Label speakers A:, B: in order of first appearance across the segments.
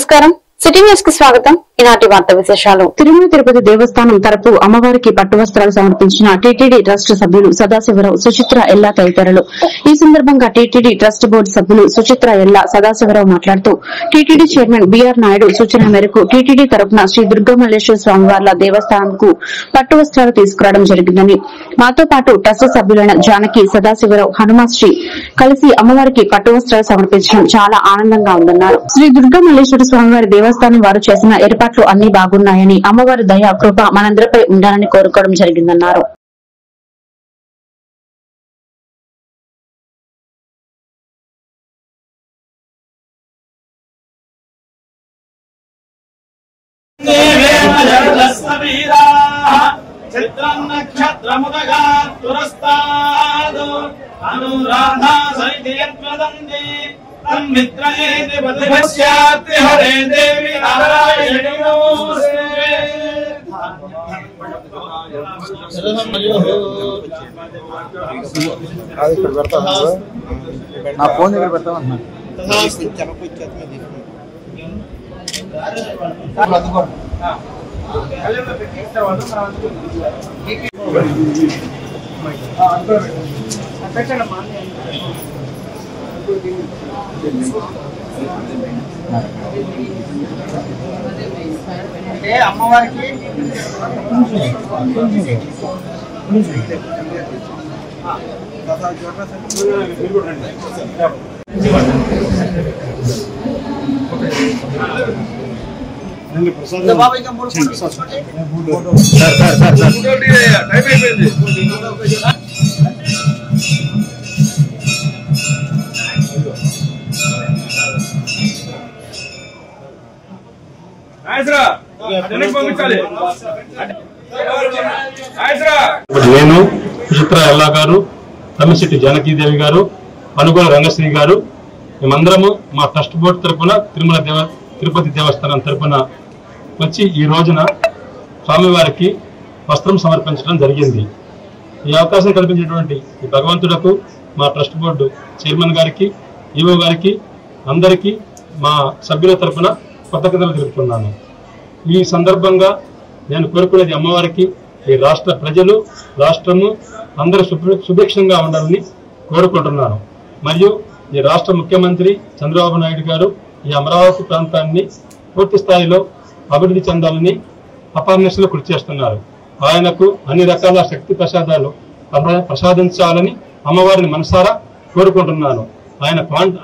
A: నమస్కారం. City news కి స్వాగతం. ఈనాటి వార్త విశేషాలు.
B: తిరుమల తిరుపతి దేవస్థానం తరపు అమ్మవారికి పట్టు వస్త్రాలు సమర్పించిన టీటీడీ ట్రస్ట్ సభ్యులు సదాశివరావు, సుచిత్ర ఎల్లా తదితరులు. ఈ సందర్భంగా టీటీడీ ట్రస్ట్ బోర్డు సభ్యులు సుచిత్ర ఎల్లా, సదాశివరావు మాట్లాడుతూ టీటీడీ చైర్మన్ బీఆర్ నాయుడు సూచన మేరకు టీటీడీ తరపున శ్రీ దుర్గామల్లేశ్వర స్వామివార్ల దేవస్థానంకు పట్టు వస్త్రాలు తీసుకురావడం జరిగిందని, మాతో పాటు ట్రస్ట్ సభ్యులైన జానకి, సదాశివరావు, హనుమాశ్రీ కలిసి అమ్మవారికి పట్టు వస్త్రాలు సమర్పించడం చాలా ఆనందంగా ఉందన్నారు. శ్రీ దుర్గామల్లేశ్వర స్వామివారి దేవస్థానం వారు చేసిన ఏర్పాట్లు అన్ని బాగున్నాయని, అమ్మవారి దయ కృప మనందరిపై ఉండాలని కోరుకోవడం జరిగిందన్నారు.
C: నా ఫోన్ దగ్గర పెడతామన్నా
D: అంటే అమ్మవారికి
E: నేను సుచిత్ర ఎల్లా గారు, తమ్మిశెట్టి జానకీదేవి గారు, అనుగోల రంగశ్రీ గారు, మేమందరము మా ట్రస్ట్ బోర్డు తరఫున తిరుపతి దేవస్థానం తరఫున వచ్చి ఈ రోజున స్వామివారికి వస్త్రం సమర్పించడం జరిగింది. ఈ అవకాశం కల్పించినటువంటి ఈ భగవంతుడకు, మా ట్రస్ట్ బోర్డు చైర్మన్ గారికి, ఈవో గారికి, అందరికీ మా సభ్యుల తరఫున కృతజ్ఞతలు తెలుపుతున్నాను. ఈ సందర్భంగా నేను కోరుకునేది అమ్మవారికి ఈ రాష్ట్ర ప్రజలు, రాష్ట్రము అందరూ సుభిక్షంగా ఉండాలని కోరుకుంటున్నాను. మరియు ఈ రాష్ట్ర ముఖ్యమంత్రి చంద్రబాబు నాయుడు గారు ఈ అమరావతి ప్రాంతాన్ని పూర్తి స్థాయిలో అభివృద్ధి చెందాలని అపర్నిశలు కృషి చేస్తున్నారు. ఆయనకు అన్ని రకాల శక్తి ప్రసాదాలు ప్రసాదించాలని అమ్మవారిని మనసారా కోరుకుంటున్నాను. ఆయన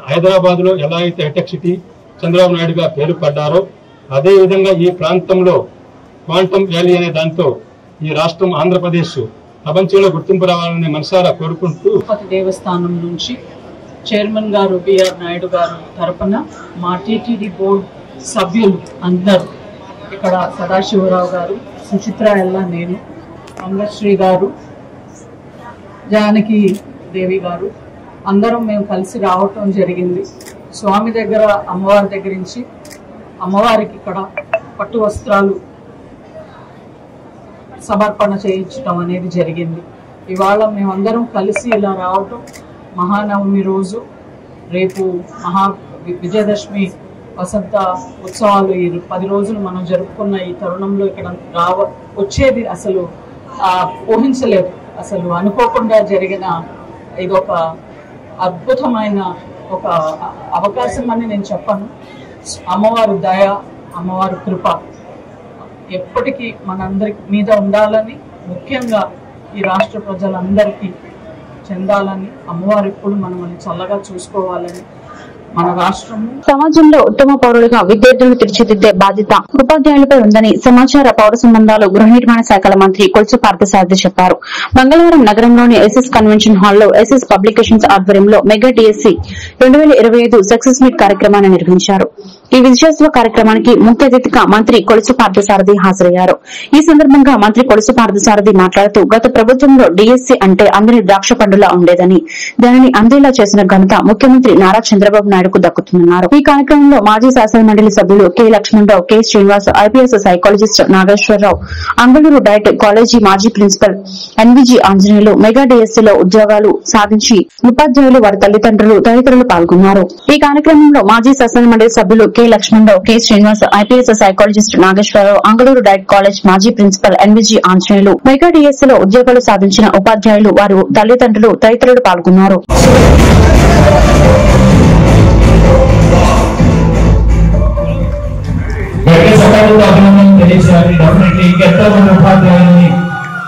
E: హైదరాబాద్ లో ఎలా అయితే హైటెక్ సిటీ చంద్రబాబు నాయుడుగా పేరు పడ్డారో అదే విధంగా ఈ ప్రాంతంలో క్వాంటమ్ వ్యాలీ అనే దాంతో ఈ రాష్ట్రం ఆంధ్రప్రదేశ్ ప్రపంచంలో గుర్తింపు రావాలని మనసారా కోరుకుంటూ
F: తిరుపతి దేవస్థానం నుంచి చైర్మన్ గారు బిఆర్ నాయుడు గారు తరపున మా టీటీడీ బోర్డు సభ్యులు అందరూ, ఇక్కడ సదాశివరావు గారు, సుచిత్ర ఎల్లా, నేను, రంగశ్రీ గారు, జానకి దేవి గారు అందరం మేము కలిసి రావటం జరిగింది. స్వామి దగ్గర, అమ్మవారి దగ్గర నుంచి అమ్మవారికి ఇక్కడ పట్టు వస్త్రాలు సమర్పణ చేయించడం అనేది జరిగింది. ఇవాళ మేమందరం కలిసి ఇలా రావటం, మహానవమి రోజు, రేపు విజయదశమి వసంత ఉత్సవాలు, ఈ 10 రోజులు మనం జరుపుకున్న ఈ తరుణంలో ఇక్కడ వచ్చేది అసలు ఊహించలేదు. అసలు అనుకోకుండా జరిగిన ఇదొక అద్భుతమైన ఒక అవకాశం అని నేను చెప్పను. అమ్మవారి దయ, అమ్మవారి కృప ఎప్పటికీ మనందరి మీద ఉండాలని, ముఖ్యంగా ఈ రాష్ట్ర ప్రజలందరికీ చెందాలని, అమ్మవారు ఎప్పుడు మనల్ని చల్లగా చూసుకోవాలని, మన రాష్ట్రము
B: సమాజంలో ఉత్తమ పౌరులుగా విద్యార్థులను తీర్చిదిద్దే బాధ్యత ఉపాధ్యాయులపై ఉందని సమాచార, పౌర సంబంధాలు, గృహ నిర్మాణ శాఖల మంత్రి కొలుసు పార్థసారథి చెప్పారు. మంగళవారం నగరంలోని ఎస్ఎస్ కన్వెన్షన్ హాల్లో ఎస్ఎస్ పబ్లికేషన్స్ ఆధ్వర్యంలో మెగా డిఎస్సి 2025 సక్సెస్ మీట్ కార్యక్రమాన్ని నిర్వహించారు. ఈ విజయోత్సవ కార్యక్రమానికి ముఖ్య అతిథిగా మంత్రి కొలుసు పార్థసారథి హాజరయ్యారు. ఈ సందర్భంగా మంత్రి కొలుసు పార్థసారథి మాట్లాడుతూ, గత ప్రభుత్వంలో డిఎస్సి అంటే అందరి ద్రాక్ష పండులా ఉండేదని, దానిని అందేలా చేసిన ఘనత ముఖ్యమంత్రి నారా చంద్రబాబు నాయుడు నాయుడుకు దక్కుతుందన్నారు. ఈ కార్యక్రమంలో మాజీ శాసన మండలి సభ్యులు K Lakshmanarao, K Srinivas, IPS psychologist Nageswararao, Angalur DIET college మాజీ ప్రిన్సిపల్ ఎన్విజి ఆంజనేయులు, మెగా డిఎస్సీలో ఉద్యోగాలు సాధించి ఉపాధ్యాయులు, వారి తల్లిదండ్రులు తదితరులు పాల్గొన్నారు. ఈ కార్యక్రమంలో మాజీ శాసన మండలి సభ్యులు K Lakshmanarao, K Srinivas, IPS psychologist Nageswararao, Angalur DIET college మాజీ ప్రిన్సిపల్ ఎన్విజి ఆంజనేయులు, మెగా డిఎస్సీలో ఉద్యోగాలు సాధించిన ఉపాధ్యాయులు, వారి తల్లిదండ్రులు తదితరులు పాల్గొన్నారు.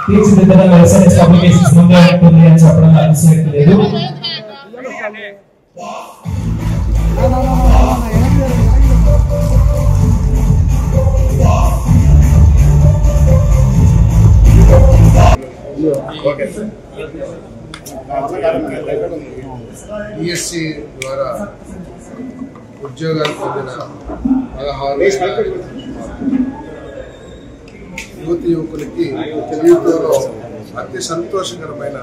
D: తీర్చిదిద్దడంలో ఎస్ఎన్ఎస్ పబ్లికేషన్స్ ముందే ఉంటుంది అని చెప్పడం అతిశయోక్తి లేదు.
G: డిఎస్సి ద్వారా ఉద్యోగాలు పొందిన 16 యువతి యువకులకి జీవితంలో అతి సంతోషకరమైన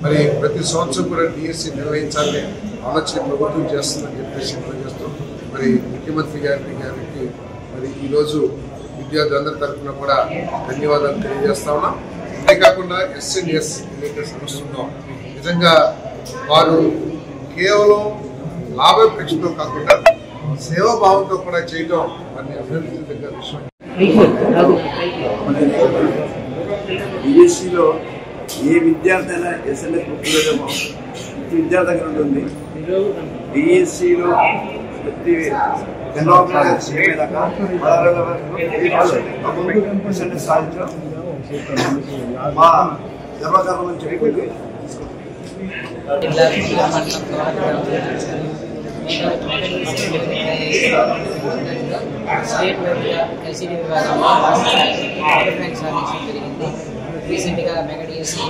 G: మరి ప్రతి సంవత్సరం కూడా డిఎస్సి నిర్వహించాలని ఆలోచన ప్రభుత్వం చేస్తుందని చెప్పేసి చేస్తూ మరి ముఖ్యమంత్రి గారికి మరి ఈరోజు విద్యార్థులందరి తరఫున కూడా ధన్యవాదాలు తెలియజేస్తా ఉన్నాం. అంతేకాకుండా ఎస్ఎన్ఎస్ ఏదైతే సంస్థ ఉందో నిజంగా వారు కేవలం లాభాపేక్షతో కాకుండా సేవాభావంతో కూడా చేయడం వారిని అభినందించదగ్గ విషయం.
H: డిఎస్సిలో ఏ విద్యార్థి అయినా ఎస్ఎన్ఎస్ బుక్లేమో విద్యార్థి దగ్గర ఉంటుంది. డిఎస్సిలో ప్రతి సాధించడం మా గర్వకారణం అని చెప్పుకుంటూ
I: స్టేట్ వైడ్గా ఎస్సీడీ విభాగంలో ర్యాంక్ సాధించడం జరిగింది. రీసెంట్గా మెగా డిఎస్సీ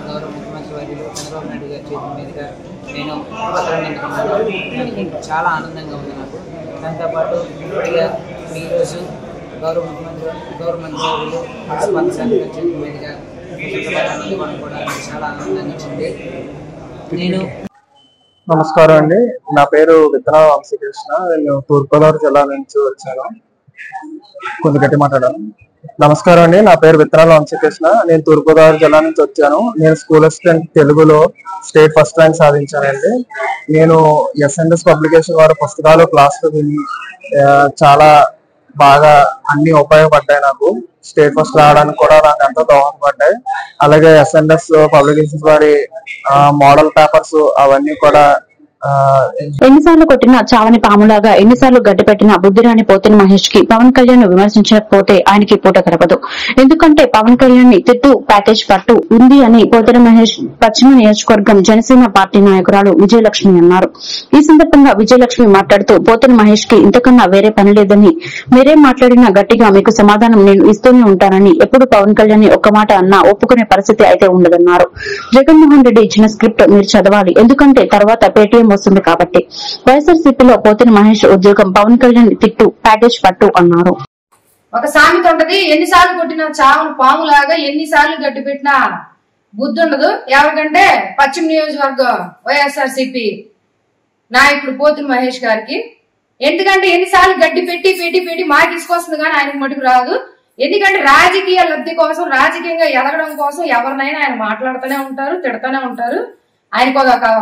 I: గౌరవ ముఖ్యమంత్రి వర్యులు చంద్రబాబు నాయుడు గారి చేతుల మీదుగా నేను పత్రాన్ని అందుకున్నాను. దానికి చాలా ఆనందంగా ఉంది నాకు. దాంతోపాటు ఇప్పటిగా ఈరోజు గౌరవ మంత్రి వర్యులు స్పందన గారి చేతుల మీదుగా అందుకోవడం కూడా చాలా ఆనందంగా ఇచ్చింది. నేను
C: నమస్కారం అండి, నా పేరు విత్తనాల వంశీకృష్ణ. నేను తూర్పుగోదావరి జిల్లా నుంచి వచ్చాను. కొంచెం గట్టి మాట్లాడాను. నమస్కారం అండి, నా పేరు విత్తనాల వంశీకృష్ణ. నేను తూర్పుగోదావరి జిల్లా నుంచి వచ్చాను. నేను స్కూల్ అసిస్టెంట్ తెలుగులో స్టేట్ ఫస్ట్ ర్యాంక్ సాధించానండి. నేను ఎస్ఎన్ఎస్ పబ్లికేషన్ వారి పుస్తకాలు క్లాసులు విని చాలా బాగా అన్ని ఉపయోగపడ్డాయి. నాకు స్టేట్ ఫస్ట్ రావడానికి కూడా నాకు ఎంతో దోహదపడ్డాయి. అలాగే ఎస్ఎన్ఎస్ పబ్లికేషన్స్ వారి మోడల్ పేపర్స్ అవన్నీ కూడా
B: ఎన్నిసార్లు కొట్టినా చావని పాములాగా ఎన్నిసార్లు గడ్డిపెట్టిన బుద్ధిరాని పోతిన మహేష్ కి పవన్ కళ్యాణ్ విమర్శించకపోతే ఆయనకి పూట గడపదు. ఎందుకంటే పవన్ కళ్యాణ్ ని తిట్టు ప్యాకేజ్ పట్టు ఉంది అని పోతిన మహేష్ పశ్చిమ నియోజకవర్గం జనసేన పార్టీ నాయకురాలు విజయలక్ష్మి అన్నారు. ఈ సందర్భంగా విజయలక్ష్మి మాట్లాడుతూ పోతిన మహేష్ కి ఇంతకన్నా వేరే పని లేదని, మీరేం మాట్లాడినా గట్టిగా మీకు సమాధానం నేను ఇస్తూనే ఉంటానని, ఎప్పుడు పవన్ కళ్యాణ్ ని ఒక్క మాట అన్నా ఒప్పుకునే పరిస్థితి అయితే ఉండదన్నారు. జగన్మోహన్ రెడ్డి ఇచ్చిన స్క్రిప్ట్ మీరు చదవాలి, ఎందుకంటే తర్వాత పేటీఎం వస్తుంది కాబట్టి. వైఎస్ఆర్సీపీలో పోతిన మహేష్ ఉద్యోగం పవన్ కళ్యాణ్ తిట్టు ప్యాకేజ్ పట్టు అన్నారు.
J: ఒక సామెత ఉంటది, ఎన్నిసార్లు కొట్టినా చావును పాములాగా ఎన్నిసార్లు గడ్డి పెట్టినా బుద్ధి ఉండదు. ఎవరికంటే పశ్చిమ నియోజకవర్గం వైఎస్ఆర్సీపీ నాయకుడు పోతిన మహేష్ గారికి. ఎందుకంటే ఎన్నిసార్లు గడ్డి పెట్టి పెట్టి పెట్టి మాకు తీసుకొస్తుంది కానీ ఆయనకు మటుకు రాదు. ఎందుకంటే రాజకీయ లబ్ధి కోసం, రాజకీయంగా ఎదగడం కోసం ఎవరినైనా ఆయన మాట్లాడుతూనే ఉంటారు, తిడతానే ఉంటారు. ఆయనకు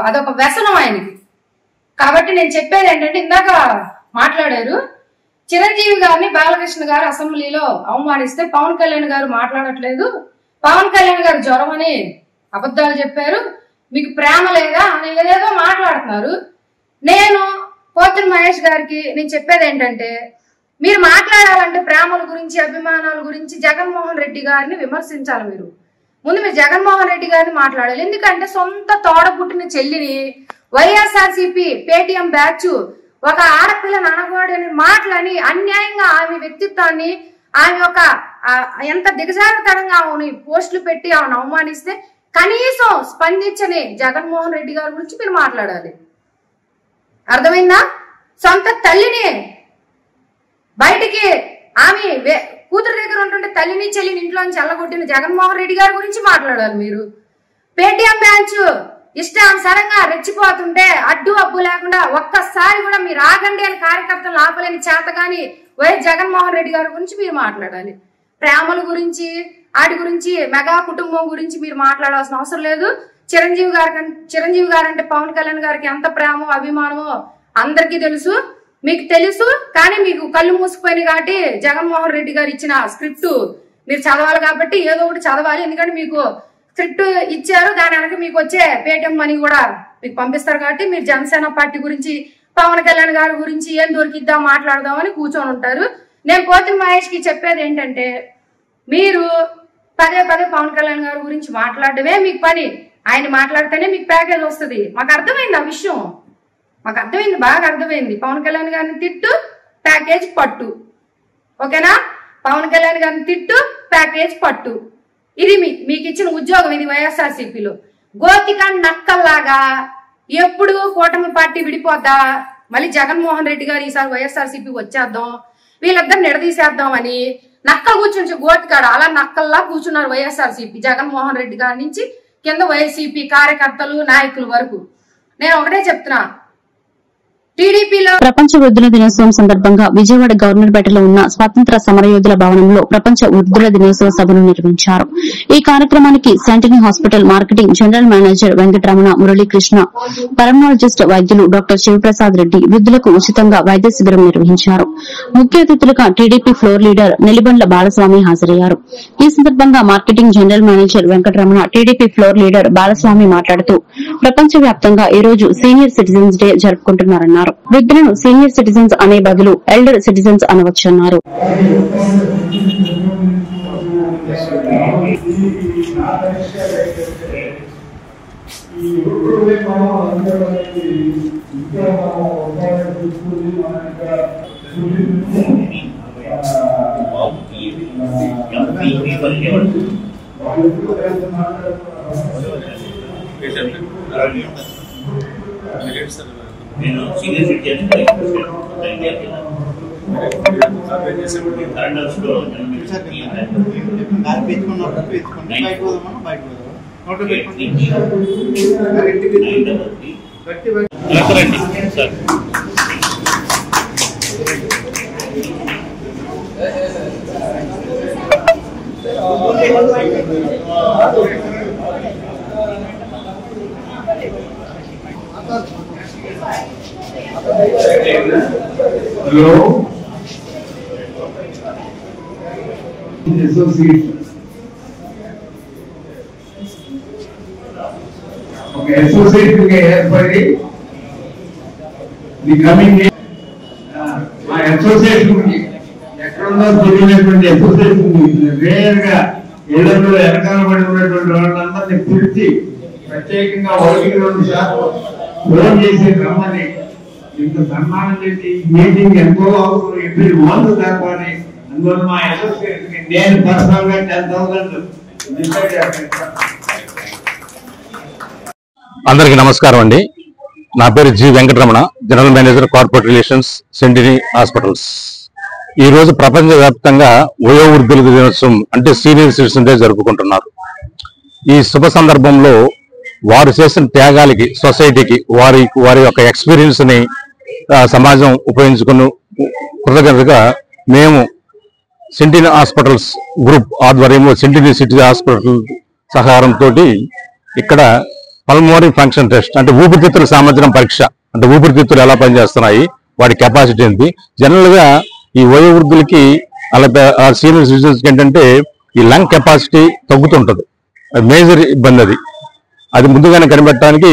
J: అదొక వ్యసనం ఆయనకి. కాబట్టి నేను చెప్పేది ఏంటంటే, ఇందాక మాట్లాడారు చిరంజీవి గారిని బాలకృష్ణ గారు అసెంబ్లీలో అవమానిస్తే పవన్ కళ్యాణ్ గారు మాట్లాడట్లేదు, పవన్ కళ్యాణ్ గారు జ్వరం అని అబద్ధాలు చెప్పారు, మీకు ప్రేమ లేదా అని ఏదేదో మాట్లాడుతున్నారు. నేను పోతిన మహేష్ గారికి నేను చెప్పేది ఏంటంటే, మీరు మాట్లాడాలంటే ప్రేమల గురించి అభిమానాల గురించి జగన్మోహన్ రెడ్డి గారిని విమర్శించాలి. మీరు ముందు మీరు జగన్మోహన్ రెడ్డి గారిని మాట్లాడాలి. ఎందుకంటే సొంత తోడబుట్టిన చెల్లిని వైఎస్ఆర్సీపీ పేటీఎం బ్యాచ్ ఒక ఆడపిల్లని అనకూడని మాటలని అన్యాయంగా ఆమె వ్యక్తిత్వాన్ని, ఆమె ఒక ఎంత దిగజారుతనంగా ఆమె పోస్టులు పెట్టి ఆమెను అవమానిస్తే కనీసం స్పందించని జగన్మోహన్ రెడ్డి గారి గురించి మీరు మాట్లాడాలి. అర్థమైందా? సొంత తల్లిని బయటికి ఆమె కూతురు దగ్గర ఉంటుంటే తల్లిని చెల్లిని ఇంట్లోంచి చల్లగొట్టిన జగన్మోహన్ రెడ్డి గారి గురించి మాట్లాడాలి. మీరు పేటీఎం బ్రాంచ్ ఇష్టానుసారంగా రెచ్చిపోతుంటే అడ్డు అబ్బు లేకుండా ఒక్కసారి కూడా మీరు ఆగండి అని కార్యకర్తలు ఆపలేని చేతగాని వైఎస్ జగన్మోహన్ రెడ్డి గారి గురించి మీరు మాట్లాడాలి. ప్రేమల గురించి వాటి గురించి మెగా కుటుంబం గురించి మీరు మాట్లాడాల్సిన అవసరం లేదు. చిరంజీవి గారు అంటే పవన్ కళ్యాణ్ గారికి ఎంత ప్రేమో అభిమానమో అందరికీ తెలుసు, మీకు తెలుసు. కానీ మీకు కళ్ళు మూసుకుపోయినాయి కాబట్టి జగన్మోహన్ రెడ్డి గారు ఇచ్చిన స్క్రిప్ట్ మీరు చదవాలి కాబట్టి ఏదో ఒకటి చదవాలి. ఎందుకంటే మీకు స్క్రిప్ట్ ఇచ్చారు, దాని వెనక మీకు వచ్చే పేటిఎం మనీ కూడా మీకు పంపిస్తారు కాబట్టి మీరు జనసేన పార్టీ గురించి పవన్ కళ్యాణ్ గారి గురించి ఏం దొరికిద్దాం మాట్లాడదామని కూర్చొని ఉంటారు. నేను పోతిన మహేష్ కి చెప్పేది ఏంటంటే మీరు పదే పవన్ కళ్యాణ్ గారి గురించి మాట్లాడడమే మీకు పని. ఆయన మాట్లాడితేనే మీకు ప్యాకేజ్ వస్తుంది. మాకు అర్థమైంది ఆ విషయం, మాకు అర్థమైంది, బాగా అర్థమైంది. పవన్ కళ్యాణ్ గారిని తిట్టు ప్యాకేజ్ పట్టు, ఓకేనా? పవన్ కళ్యాణ్ గారిని తిట్టు ప్యాకేజ్ పట్టు. ఇది మీకు ఇచ్చిన ఉద్యోగం. ఇది వైఎస్ఆర్సీపీలో గోతికాండ్ నక్కల్లాగా ఎప్పుడు కూటమి పార్టీ విడిపోద్దా, మళ్ళీ జగన్మోహన్ రెడ్డి గారు ఈసారి వైఎస్ఆర్సీపీ వచ్చేద్దాం, వీళ్ళిద్దరు నిడదీసేద్దాం అని నక్కలు కూర్చుని గోతికాడు అలా నక్కల్లా కూర్చున్నారు వైఎస్ఆర్సీపీ. జగన్మోహన్ రెడ్డి గారి నుంచి కింద వైసీపీ కార్యకర్తలు నాయకుల వరకు. నేను ఒకటే చెప్తున్నా, టీడీపీలో
B: ప్రపంచ వృద్ధుల దినోత్సవం సందర్భంగా విజయవాడ గవర్నర్పేటలో ఉన్న స్వాతంత్ర సమరయోధుల భవనంలో ప్రపంచ వృద్ధుల దినోత్సవ సభను నిర్వహించారు. ఈ కార్యక్రమానికి Shantini hospital marketing general manager Venkataramana, Muralikrishna, pulmonologist వైద్యులు డాక్టర్ శివప్రసాద్ రెడ్డి వృద్ధులకు ఉచితంగా వైద్య శిబిరం నిర్వహించారు. ముఖ్య అతిథులుగా TDP floor leader Nelibandla Balaswamy హాజరయ్యారు. ఈ సందర్భంగా marketing general manager Venkataramana, TDP floor leader Balaswamy మాట్లాడుతూ ప్రపంచ వ్యాప్తంగా ఈ రోజు సీనియర్ సిటిజన్స్ డే జరుపుకుంటున్నారన్నారు. వృద్ధులను సీనియర్ సిటిజన్స్ అనే బదులు ఎల్డర్ సిటిజన్స్ అనవచ్చన్నారు.
K: నేను సీనియర్ సిటిజన్
L: అసోసియేషన్ ఏర్పడి మా అసోసియేషన్ ఎక్కడున్నా తెలియనటువంటి అసోసియేషన్ రేర్ గా ఏళ్లలో వెనకాల పడి ఉన్నటువంటి వాళ్ళందరినీ పిలిచి ప్రత్యేకంగా 1-2 సార్లు ఫోన్ చేసి రమ్మని ఇంత సన్మానం చేసి మీటింగ్ ఎంతో అవసరం ఎవ్రీ మంత్ జరపాలి. అందువల్ల మా అసోసియేషన్ నేను పర్సనల్ గా 10,000 డిసైడ్ చేస్తాను.
E: అందరికీ నమస్కారం అండి. నా పేరు G Venkataramana, general manager corporate relations, Sentini hospitals. ఈ రోజు ప్రపంచ వ్యాప్తంగా వయోవృద్ధుల దినోత్సవం అంటే సీనియర్ సిటిజన్ డే జరుపుకుంటున్నారు. ఈ శుభ సందర్భంలో వారు చేసిన త్యాగాలకి సొసైటీకి వారి యొక్క ఎక్స్పీరియన్స్ ని సమాజం ఉపయోగించుకుని కృతజ్ఞతగా మేము సెంటినీ హాస్పిటల్స్ గ్రూప్ ఆధ్వర్యంలో సెంటినీ సిటీ హాస్పిటల్ సహకారంతో ఇక్కడ పల్మోనరీ ఫంక్షన్ టెస్ట్ అంటే ఊపిరితిత్తుల సామర్థ్యం పరీక్ష, అంటే ఊపిరితిత్తులు ఎలా పనిచేస్తున్నాయి, వాటి కెపాసిటీ ఏంటి. జనరల్ గా ఈ వయోవృద్ధులకి అలా సీనియర్ సిటిజన్స్ ఏంటంటే ఈ లంగ్ కెపాసిటీ తగ్గుతుంటది, మేజర్ ఇబ్బంది. అది ముందుగానే కనిపెట్టడానికి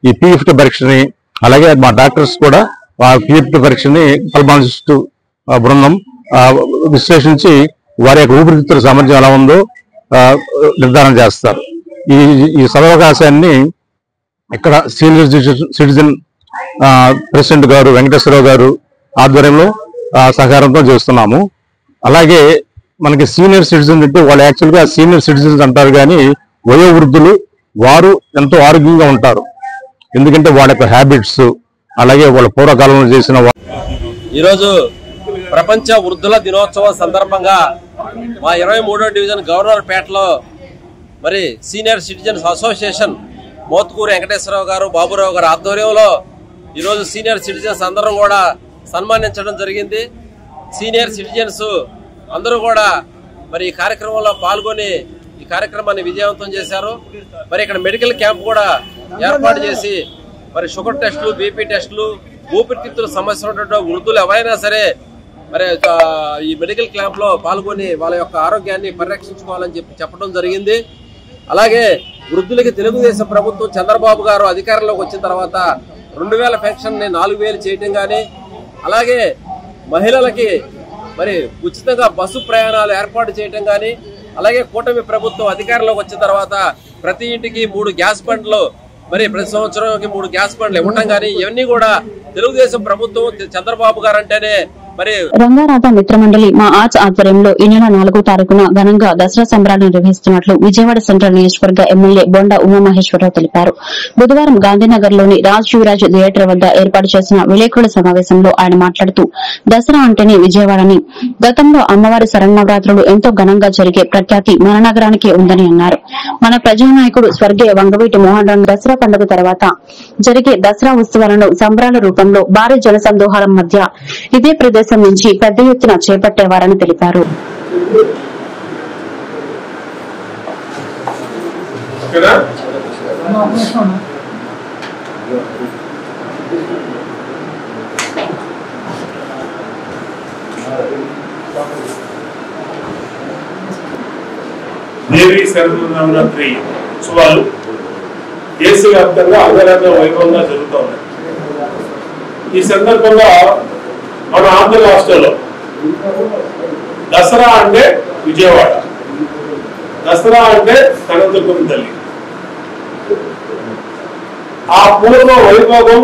E: ఈ PFT పరీక్షని, అలాగే మా డాక్టర్స్ కూడా ఆ PFT పరీక్షని పల్మనాలజిస్ట్ బృందం విశ్లేషించి వారి యొక్క ఊపిరితిత్తుల సామర్థ్యం ఎలా ఉందో నిర్ధారణ చేస్తారు. ఈ సదవకాశాన్ని ఇక్కడ సీనియర్ సిటిజన్ ప్రెసిడెంట్ గారు వెంకటేశ్వరరావు గారు ఆధ్వర్యంలో సహకారంతో చేస్తున్నాము. అలాగే మనకి సీనియర్ సిటిజన్స్ అంటే వాళ్ళు యాక్చువల్గా సీనియర్ సిటిజన్స్ అంటారు, కానీ వయోవృద్ధులు వారు ఎంతో ఆరోగ్యంగా ఉంటారు. ఎందుకంటే వాళ్ళ యొక్క హ్యాబిట్స్, అలాగే వాళ్ళ పూర్వకాలంలో చేసిన
M: ఈరోజు ప్రపంచ వృద్ధుల దినోత్సవం సందర్భంగా మా 23వ డివిజన్ గవర్నర్పేటలో మరి senior citizens association Motkur Venkateswararao గారు, బాబురావు గారు ఆధ్వర్యంలో ఈరోజు సీనియర్ సిటిజన్స్ అందరం కూడా సన్మానించడం జరిగింది. సీనియర్ సిటిజన్స్ అందరూ కూడా మరి ఈ కార్యక్రమంలో పాల్గొని ఈ కార్యక్రమాన్ని విజయవంతం చేశారు. మరి ఇక్కడ మెడికల్ క్యాంప్ కూడా ఏర్పాటు చేసి మరి షుగర్ టెస్టులు, బీపీ టెస్టులు, ఊపిరితిత్తుల సమస్య ఉన్నటువంటి వృద్ధులు ఎవరైనా సరే మరి ఈ మెడికల్ క్యాంప్ లో పాల్గొని వాళ్ళ యొక్క ఆరోగ్యాన్ని పరిరక్షించుకోవాలని చెప్పడం జరిగింది. అలాగే వృద్ధులకి తెలుగుదేశం ప్రభుత్వం చంద్రబాబు గారు అధికారంలోకి వచ్చిన తర్వాత 2000 పెన్షన్ ని 4000 చేయటం గాని, అలాగే మహిళలకి మరి ఉచితంగా బస్సు ప్రయాణాలు ఏర్పాటు చేయటం గాని, అలాగే కూటమి ప్రభుత్వం అధికారంలోకి వచ్చిన తర్వాత ప్రతి ఇంటికి 3 గ్యాస్ బండ్లు మరి ప్రతి సంవత్సరానికి 3 గ్యాస్ బండ్లు ఇవ్వటం గాని, ఇవన్నీ కూడా తెలుగుదేశం ప్రభుత్వం చంద్రబాబు గారు అంటేనే మరి
B: రంగారాధ మిత్రమండలి మా ఆర్ట్స్ ఆధ్వర్యంలో ఈ నెల 4వ తారీఖున ఘనంగా దసరా సంబరాలను నిర్వహిస్తున్నట్లు విజయవాడ సెంట్రల్ నియోజకవర్గ ఎమ్మెల్యే బొండా ఉమామహేశ్వరరావు తెలిపారు. బుధవారం గాంధీనగర్లోని రాజ్ యువరాజ్ థియేటర్ వద్ద ఏర్పాటు చేసిన విలేకరుల సమావేశంలో ఆయన మాట్లాడుతూ దసరా అంటేనే విజయవాడని, గతంలో అమ్మవారి శరన్నవరాత్రులు ఎంతో ఘనంగా జరిగే ప్రఖ్యాతి మన నగరానికి ఉందని అన్నారు. మన ప్రజానాయకుడు స్వర్గీయ వంగవీటి మోహన్ రావు దసరా పండుగ తర్వాత జరిగే దసరా ఉత్సవాలను సంబరాల రూపంలో భారీ జనసందోహాల మధ్య ఇదే ప్రదేశం నుంచి పెద్ద ఎత్తున చేపట్టేవారని తెలిపారు.
N: దేవి శరన్నవరాత్రి ఉత్సవాలు దేశవ్యాప్తంగా అంగరంగ వైభవంగా జరుగుతూ ఉన్నాయి. ఈ సందర్భంగా మన ఆంధ్ర రాష్ట్రంలో దసరా అంటే విజయవాడ, దసరా అంటే కనకదుర్గమ్మ తల్లి. ఆ పూర్వ వైభవం,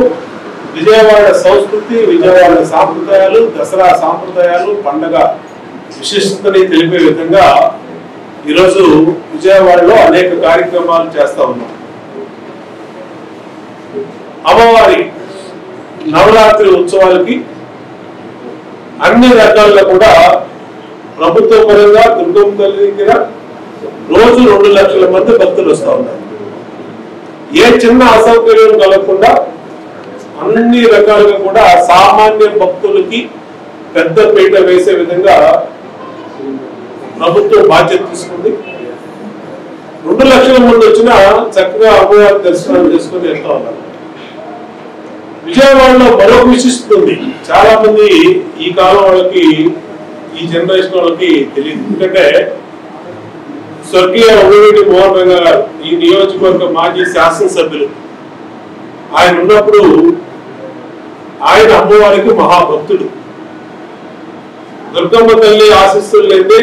N: విజయవాడ సంస్కృతి, విజయవాడ సాంప్రదాయాలు, దసరా సాంప్రదాయాలు, పండగ విశిష్టతని తెలిపే విధంగా ఈరోజు విజయవాడలో అనేక కార్యక్రమాలు చేస్తా ఉన్నాం. అమ్మవారి నవరాత్రి ఉత్సవాలకి అన్ని రకాలుగా కూడా ప్రభుత్వ పరంగా దుర్గమ్మ తల్లి దగ్గర రోజు 2 లక్షల మంది భక్తులు వస్తూ ఉన్నారు. ఏ చిన్న అసౌకర్యం కలగకుండా అన్ని రకాలుగా కూడా సామాన్య భక్తులకి పెద్ద పీట వేసే విధంగా ప్రభుత్వం బాధ్యత తీసుకుంది. 2 లక్షల మంది వచ్చినా చక్కగా అమ్మవారి దర్శనం చేసుకుని వెళ్తా ఉన్నారు. విజయవాడలో మరొక విశిస్తుంది, చాలా మంది ఈ కాలం వాళ్ళకి, ఈ జనరేషన్ వాళ్ళకి తెలియదు. ఎందుకంటే స్వర్గీయ వంగవీటి మోహన్ రంగా గారు ఈ నియోజకవర్గ మాజీ శాసనసభ్యులు, ఆయన ఉన్నప్పుడు ఆయన అమ్మవారికి మహాభక్తుడు. దుర్గమ్మ తల్లి ఆశీస్సులు లేదే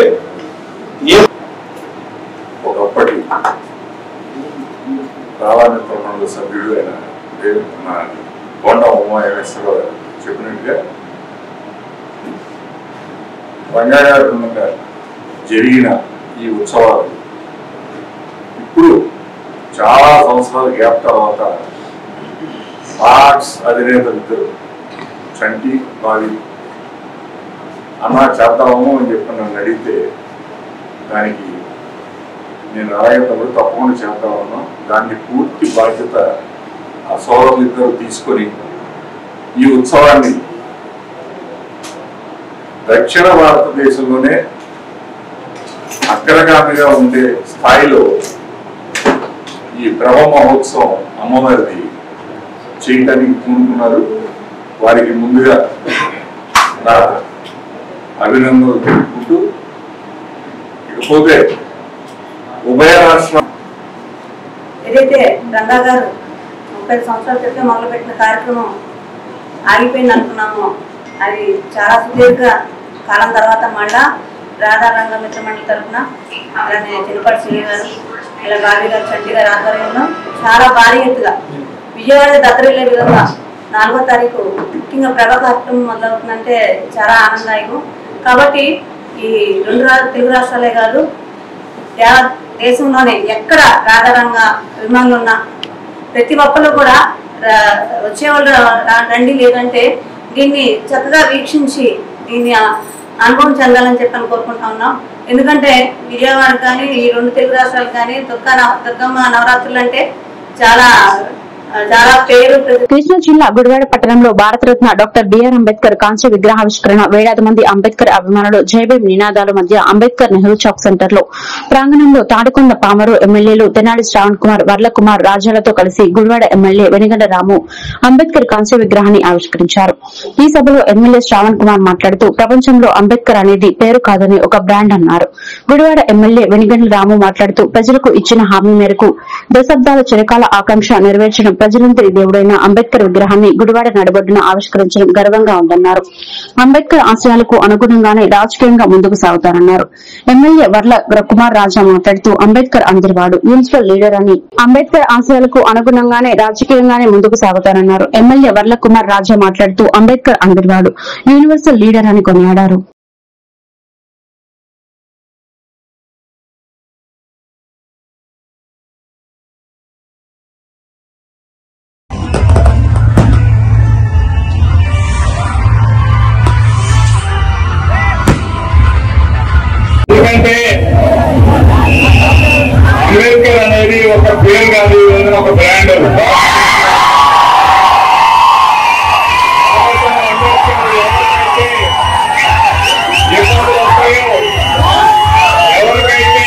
O: ఒకప్పటి ప్రాధాన్యత సభ్యుడు అయిన బొండా ఉమామహేశ్వరరావు చెప్పినట్టుగా రంగారాధంగా జరిగిన ఈ ఉత్సవాలు ఇప్పుడు చాలా సంవత్సరాల గ్యాప్ తర్వాత ఆర్ట్స్ అధినేతలు ఇద్దరు చంటి బావి అన్నా చేద్దాము అని చెప్పి నన్ను అడిగితే దానికి నేను రాయటప్పుడు తప్పకుండా చేద్దామన్నా. దాన్ని పూర్తి బాధ్యత ఆ సోదరులు ఇద్దరు తీసుకొని ఈ ఉత్సవాన్ని దక్షిణ భారతదేశంలోనే అగ్రగామిగా ఉండే స్థాయిలో ఈ బ్రహ్మ మహోత్సవం అమ్మవారిది చేయటానికి పూనుకున్నారు. వారికి ముందుగా నా అభినందనలు తెలుపుకుంటూ, ఇకపోతే ఉభయ రాష్ట్ర
P: ఏదైతే రంగా గారు 30 సంవత్సరాల క్రితం మొదలుపెట్టిన కార్యక్రమం ఆగిపోయింది అనుకున్నామో, అది చాలా సుదీర్ఘ కాలం తర్వాత మళ్ళా రాధా రంగ మిత్రమండలి తరఫున అలానే చిన్నపాటి శ్రీ గారు, ఇలా బాబీ గారు, చంటి గారి ఆధ్వర్యంలో చాలా భారీ ఎత్తుగా విజయవాడ దత్తరిల్లే విధంగా 4వ తారీఖు ముఖ్యంగా ప్రభా కార్యక్రమం మొదలవుతుందంటే చాలా ఆనందదాయకం. కాబట్టి ఈ 2 తెలుగు రాష్ట్రాలే కాదు, దేశంలోనే ఎక్కడ రాధారంగ అభిమానులు ఉన్న ప్రతి ఒక్కరు కూడా వచ్చేవాళ్ళు రండి, లేదంటే దీన్ని చక్కగా వీక్షించి దీన్ని అనుభవం చెందాలని చెప్పని కోరుకుంటా ఉన్నాం. ఎందుకంటే విజయవాడ కానీ ఈ 2 తెలుగు రాష్ట్రాలు కానీ దుర్గమ్మ నవరాత్రులు అంటే చాలా చాలా పేరు.
B: కృష్ణా జిల్లా గుడివాడ పట్టణంలో భారతరత్న డాక్టర్ బిఆర్ అంబేద్కర్ కాంస్య విగ్రహావిష్కరణ, వేలాది మంది అంబేద్కర్ అభిమానులు జైభీం నినాదాల మధ్య అంబేద్కర్ నెహ్రూ చౌక్ సెంటర్ లో ప్రాంగణంలో తాడికొండ పామరు ఎమ్మెల్యేలు తెనాలి శ్రావణ్ కుమార్, వర్ల కుమార్ రాజాలతో కలిసి గుడివాడ ఎమ్మెల్యే వెనిగండ్ల రాము అంబేద్కర్ కాంస్య విగ్రహాన్ని ఆవిష్కరించారు. ఈ సభలో ఎమ్మెల్యే శ్రావణ్ కుమార్ మాట్లాడుతూ ప్రపంచంలో అంబేద్కర్ అనేది పేరు కాదని ఒక బ్రాండ్ అన్నారు. గుడివాడ ఎమ్మెల్యే వెనిగండ్ల రాము మాట్లాడుతూ ప్రజలకు ఇచ్చిన హామీ మేరకు దశాబ్దాల చిరకాల ఆకాంక్ష నెరవేర్చడం ప్రజలందరి దేవుడైన అంబేద్కర్ విగ్రహాన్ని గుడివాడ నడబొడ్డున ఆవిష్కరించడం గర్వంగా ఉందన్నారు. అంబేద్కర్ ఆశయాలకు అనుగుణంగానే రాజకీయంగా ముందుకు సాగుతారన్నారు. ఎమ్మెల్యే వర్ల కుమార్ రాజా మాట్లాడుతూ అంబేద్కర్ అందరివాడు, యూనివర్సల్ లీడర్ అని అంబేద్కర్ ఆశయాలకు అనుగుణంగానే రాజకీయంగానే ముందుకు సాగుతారన్నారు. ఎమ్మెల్యే వర్ల కుమార్ రాజా మాట్లాడుతూ అంబేద్కర్ అందరివాడు, యూనివర్సల్ లీడర్ అని కొనియాడారు.
L: ఎందుకంటే అంబేద్కర్ అనేది ఒక పేరు కాదు, ఒక బ్రాండ్. ఎవరికైతే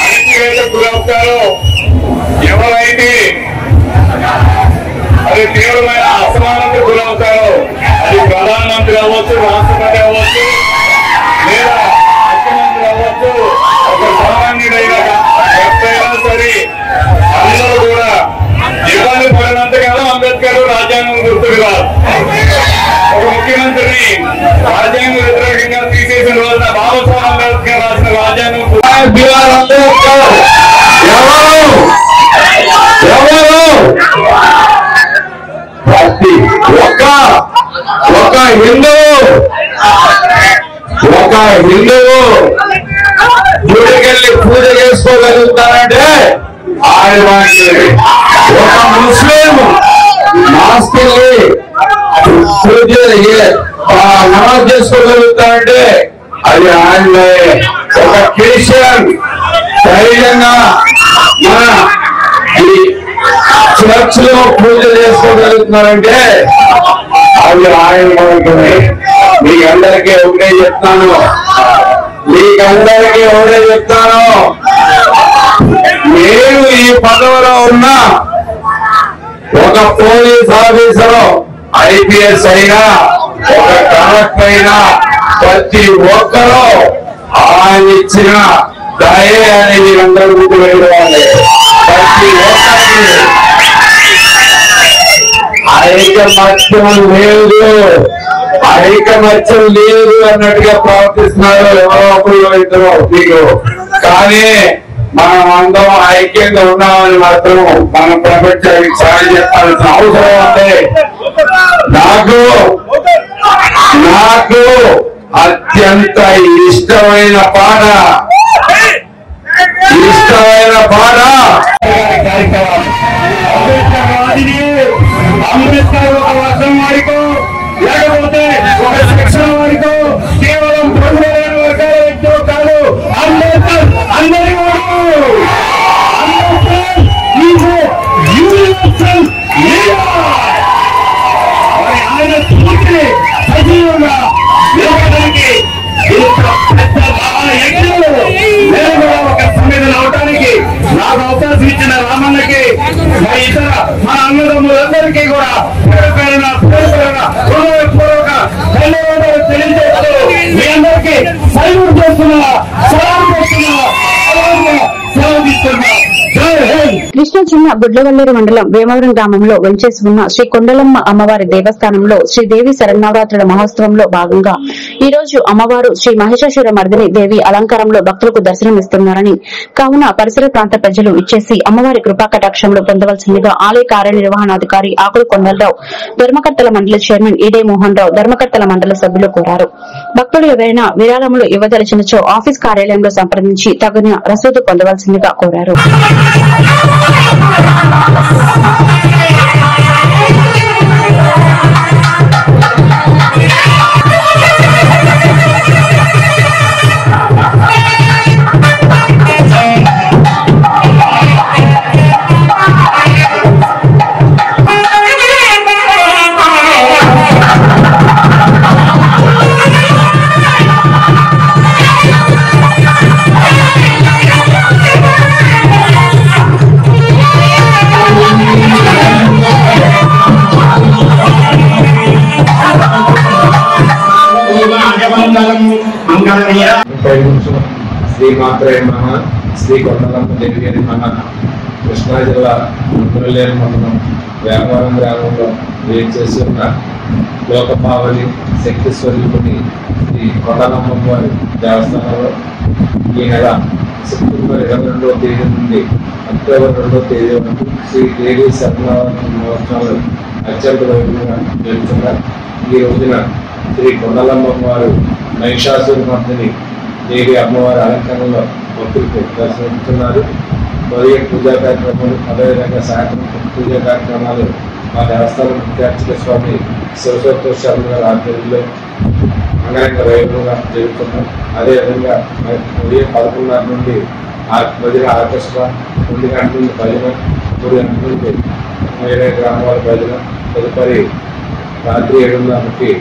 L: అణచివేతకు గురవుతారో, ఎవరైతే అది తీవ్రమైన అసమానతకు గురవుతారో, అది ప్రధానమంత్రి అవ్వచ్చు, రాష్ట్రపతి అవ్వచ్చు, లేదా ముఖ్యమంత్రి అవ్వచ్చు, ఒక సామాన్యుడైన ఎవరైనా సరే అందరూ కూడా ఇబ్బంది పడినంతకాలం అంబేద్కర్ రాజ్యాంగం గుర్తుకు రాదు. ఒక ముఖ్యమంత్రిని రాజ్యాంగ వ్యతిరేకంగా తీసేసిన రోజున బాబాసాహెబ్ అంబేద్కర్ రాసిన రాజ్యాంగం బిఆర్ అంబేద్కర్ ఒక హిందువు గుడికెళ్ళి పూజ చేసుకోగలుగుతారంటే ఆయన వాటిని, ఒక ముస్లిం మాస్కెళ్ళి పూజ నమాజ్ చేసుకోగలుగుతారంటే అది ఆయన, ఒక క్రిస్టియన్ ధైర్యంగా మన ఈ చర్చ్ లో పూజ చేసుకోగలుగుతున్నారంటే అది ఆయన మాత్రమే. మీకందరికీ ఒకటే చెప్తాను, నేను ఈ పదవిలో ఉన్న ఒక పోలీస్ ఆఫీసర్, ఐపీఎస్ అయినా, ఒక కలెక్టర్ అయినా, ప్రతి ఒక్కరూ ఆయన ఇచ్చిన దయే అని మీరందరూ గుర్తుపెట్టుకోవాలి. ప్రతి ఒక్కరికి ఐకమత్యం లేదు అన్నట్టుగా ప్రవర్తిస్తున్నారు ఎవరో ఒకరు ఇద్దరు మీకు. కానీ మనం అందరం ఐక్యంగా ఉన్నామని మాత్రం మనం ప్రపంచానికి సాయం చెప్పాల్సిన అవసరం ఉంది. నాకు అత్యంత ఇష్టమైన పాట అంబేద్కర్ ఒక వర్గం వారికో లేకపోతే ఒక సెక్షన్ వారికో కేవలం ప్రజలైన వర్గాల వ్యక్తితో కాదు, అంబేద్కర్ అందరి వాడు. ఆయన స్ఫూర్తిని సజీవంగా నిలబడడానికి నేను కూడా ఒక సమ్మెదన అవడానికి నాకు అవకాశం ఇచ్చిన రామన్నకి, ఇతర మన అన్నదమ్ములందరికీ కూడా హృదయపూర్వక ధన్యవాదాలు తెలియజేస్తూ మీ అందరికీ సైన్ చేస్తున్నా, సెలవు తీసుకున్నా.
B: కృష్ణా జిల్లా గుడ్లవల్లేరు మండలం వేమవరం గ్రామంలో వెంచేసి ఉన్న శ్రీ కొండలమ్మ అమ్మవారి దేవస్థానంలో శ్రీదేవి శరన్నవరాత్రుల మహోత్సవంలో భాగంగా ఈ రోజు అమ్మవారు శ్రీ మహిషాసుర మర్దిని దేవి అలంకారంలో భక్తులకు దర్శనమిస్తున్నారని, కావున పరిసర ప్రాంత ప్రజలు ఇచ్చేసి అమ్మవారి కృపా కటాక్షంలో పొందవలసిందిగా ఆలయ కార్యనిర్వహణాధికారి ఆకుల కొండలరావు, ధర్మకర్తల మండలి చైర్మన్ ఈడే మోహన్ రావు, ధర్మకర్తల మండలి సభ్యులు కోరారు. భక్తులు ఎవరైనా విరాళములు ఇవ్వదలిచినచో ఆఫీస్ కార్యాలయంలో సంప్రదించి తగిన రసీదు పొందవలసిందిగా కోరారు.
Q: శ్రీమాత్రే నమః. శ్రీ కొండలమ్మ దేవి గారి మన కృష్ణా జిల్లా ముద్రలేరు మండలం వ్యాపారం గ్రామంలో వేచేసి ఉన్న లోకపావలి శక్తి స్వరూపుని శ్రీ కొండలమ్మ వారి దేవస్థానంలో ఈ నెల సెప్టెంబర్ 22వ తేదీ నుండి అక్టోబర్ 2వ తేదీ వరకు శ్రీ దేవి సత్యనారాయణ మహోత్సవాలు అత్యంత వైభవంగా జరుగుతున్నారు. ఈ రోజున శ్రీ కొండలమ్మ వారు మహిషాసురమర్దిని దేవి అమ్మవారి అలంకరణలో భక్తులకు దర్శనమిస్తున్నారు. ఉదయం పూజా కార్యక్రమాలు, అదేవిధంగా సాయంత్రం పూజా కార్యక్రమాలు మా దేవస్థానం ముఖ్యార్చక స్వామి శివసోత్తర శర్మ గారి ఆధ్వర్యంలో అంగరంగ వైభవంగా జరుగుతున్నాం. అదేవిధంగా ఉదయం 11:30 నుండి భజన ఆర్కెస్ట్రా, 2 గంటల నుండి భజన, 3 గంటల నుండి వేరే గ్రామాల భజన, తదుపరి రాత్రి 7:30కి